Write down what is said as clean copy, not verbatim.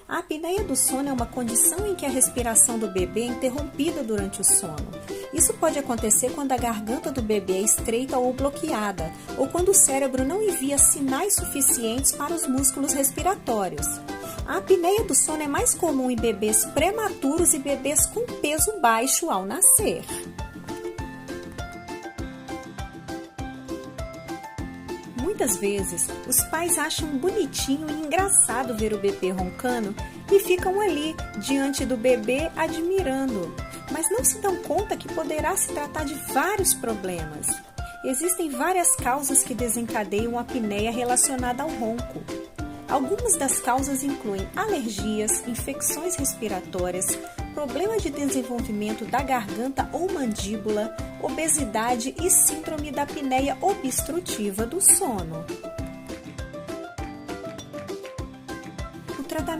A apneia do sono é uma condição em que a respiração do bebê é interrompida durante o sono. Isso pode acontecer quando a garganta do bebê é estreita ou bloqueada, ou quando o cérebro não envia sinais suficientes para os músculos respiratórios. A apneia do sono é mais comum em bebês prematuros e bebês com peso baixo ao nascer. Muitas vezes, os pais acham bonitinho e engraçado ver o bebê roncando e ficam ali, diante do bebê, admirando. Mas não se dão conta que poderá se tratar de vários problemas. Existem várias causas que desencadeiam a apneia relacionada ao ronco. Algumas das causas incluem alergias, infecções respiratórias, problemas de desenvolvimento da garganta ou mandíbula, obesidade e síndrome da apneia obstrutiva do sono.